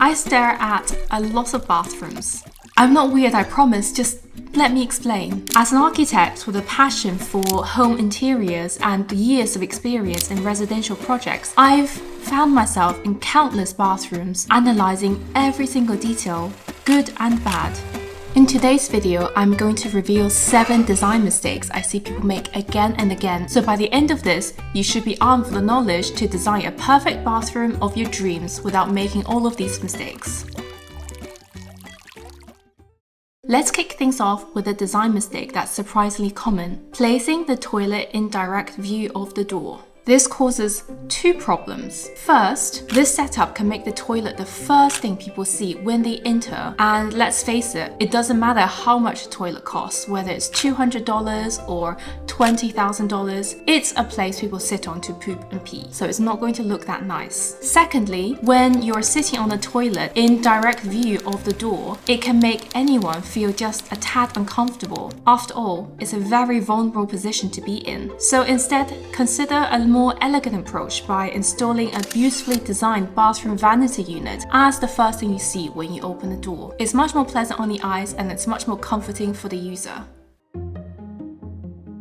I stare at a lot of bathrooms. I'm not weird, I promise, just let me explain. As an architect with a passion for home interiors and years of experience in residential projects, I've found myself in countless bathrooms, analysing every single detail, good and bad. In today's video, I'm going to reveal 7 design mistakes I see people make again and again. So by the end of this, you should be armed with the knowledge to design a perfect bathroom of your dreams without making all of these mistakes. Let's kick things off with a design mistake that's surprisingly common: placing the toilet in direct view of the door. This causes 2 problems. First, this setup can make the toilet the first thing people see when they enter. And let's face it, it doesn't matter how much a toilet costs, whether it's $200 or $20,000, it's a place people sit on to poop and pee. So it's not going to look that nice. Secondly, when you're sitting on the toilet in direct view of the door, it can make anyone feel just a tad uncomfortable. After all, it's a very vulnerable position to be in. So instead, consider a more elegant approach by installing a beautifully designed bathroom vanity unit as the first thing you see when you open the door. It's much more pleasant on the eyes and it's much more comforting for the user.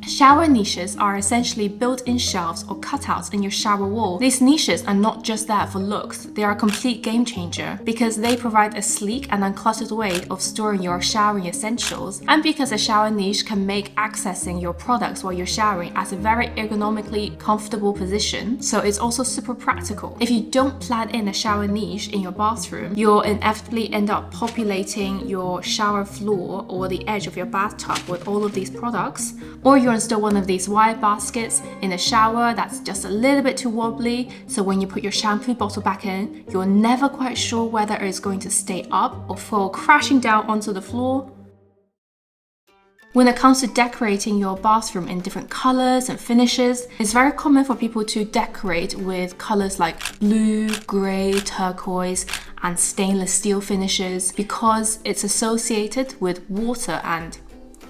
Shower niches are essentially built-in shelves or cutouts in your shower wall. These niches are not just there for looks, they are a complete game changer because they provide a sleek and uncluttered way of storing your showering essentials, and because a shower niche can make accessing your products while you're showering at a very ergonomically comfortable position, so it's also super practical. If you don't plan in a shower niche in your bathroom, you'll inevitably end up populating your shower floor or the edge of your bathtub with all of these products, or you'll install one of these wire baskets in the shower that's just a little bit too wobbly, so when you put your shampoo bottle back in, you're never quite sure whether it's going to stay up or fall crashing down onto the floor. When it comes to decorating your bathroom in different colors and finishes, it's very common for people to decorate with colors like blue, gray, turquoise, and stainless steel finishes because it's associated with water and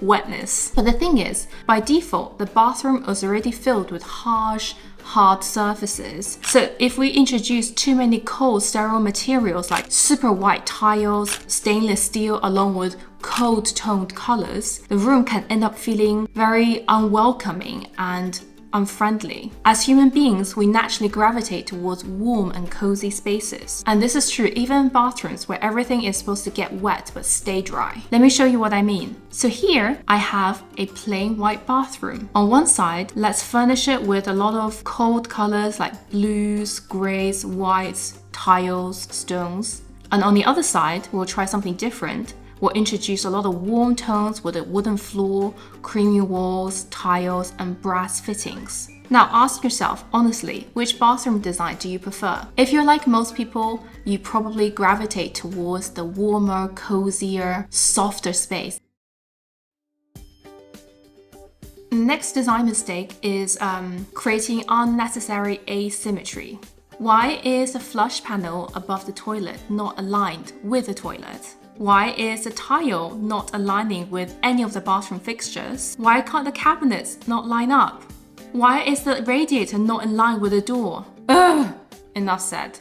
wetness. But the thing is, by default, the bathroom is already filled with harsh, hard surfaces. So if we introduce too many cold, sterile materials like super white tiles, stainless steel, along with cold toned colors, the room can end up feeling very unwelcoming and unfriendly. As human beings, we naturally gravitate towards warm and cozy spaces. And this is true even in bathrooms where everything is supposed to get wet but stay dry. Let me show you what I mean. So here I have a plain white bathroom. On one side, let's furnish it with a lot of cold colors like blues, grays, whites, tiles, stones. And on the other side, we'll try something different. We'll introduce a lot of warm tones with a wooden floor, creamy walls, tiles, and brass fittings. Now ask yourself, honestly, which bathroom design do you prefer? If you're like most people, you probably gravitate towards the warmer, cozier, softer space. Next design mistake is creating unnecessary asymmetry. Why is the flush panel above the toilet not aligned with the toilet? Why is the tile not aligning with any of the bathroom fixtures? Why can't the cabinets not line up? Why is the radiator not in line with the door? Ugh! Enough said.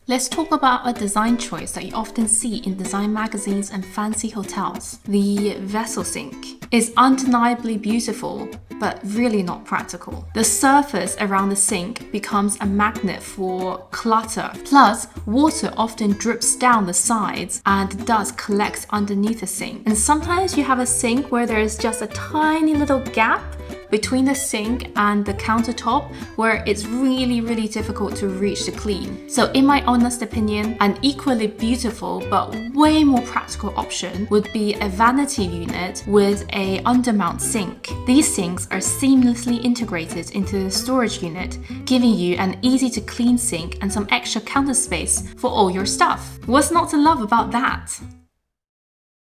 Let's talk about a design choice that you often see in design magazines and fancy hotels. The vessel sink is undeniably beautiful, but really not practical. The surface around the sink becomes a magnet for clutter. Plus, water often drips down the sides and dust collects underneath the sink. And sometimes you have a sink where there is just a tiny little gap between the sink and the countertop where it's really difficult to reach to clean. So in my honest opinion, an equally beautiful but way more practical option would be a vanity unit with a undermount sink. These sinks are seamlessly integrated into the storage unit, giving you an easy to clean sink and some extra counter space for all your stuff. What's not to love about that?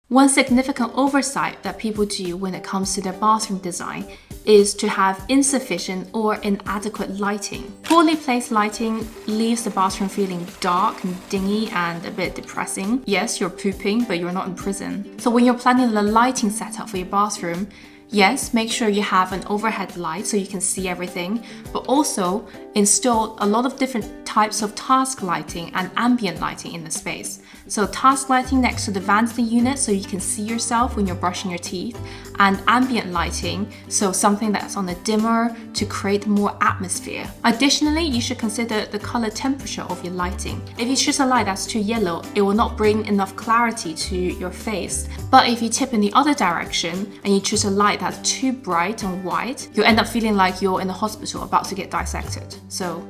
One significant oversight that people do when it comes to their bathroom design is to have insufficient or inadequate lighting. Poorly placed lighting leaves the bathroom feeling dark and dingy and a bit depressing. Yes, you're pooping, but you're not in prison. So when you're planning the lighting setup for your bathroom, yes, make sure you have an overhead light so you can see everything, but also install a lot of different types of task lighting and ambient lighting in the space. So task lighting next to the vanity unit so you can see yourself when you're brushing your teeth, and ambient lighting, so something that's on a dimmer to create more atmosphere. Additionally, you should consider the color temperature of your lighting. If you choose a light that's too yellow, it will not bring enough clarity to your face. But if you tip in the other direction and you choose a light that's too bright and white, you'll end up feeling like you're in the hospital about to get dissected. So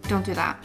don't do that.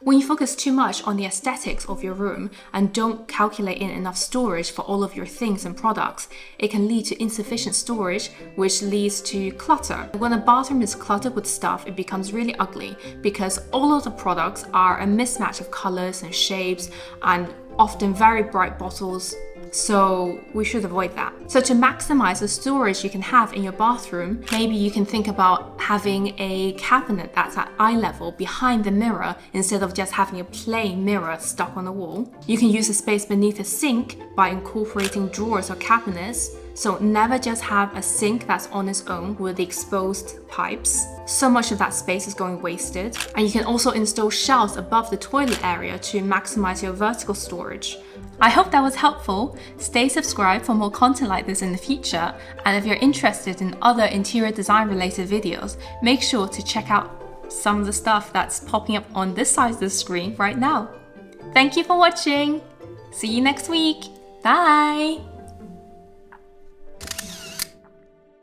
When you focus too much on the aesthetics of your room and don't calculate in enough storage for all of your things and products, it can lead to insufficient storage, which leads to clutter. When a bathroom is cluttered with stuff, it becomes really ugly because all of the products are a mismatch of colors and shapes and often very bright bottles. So we should avoid that. So to maximize the storage you can have in your bathroom, maybe you can think about having a cabinet that's at eye level behind the mirror instead of just having a plain mirror stuck on the wall. You can use the space beneath the sink by incorporating drawers or cabinets. So never just have a sink that's on its own with the exposed pipes. So much of that space is going wasted. And you can also install shelves above the toilet area to maximize your vertical storage. I hope that was helpful. Stay subscribed for more content like this in the future. And if you're interested in other interior design related videos, make sure to check out some of the stuff that's popping up on this side of the screen right now. Thank you for watching. See you next week. Bye.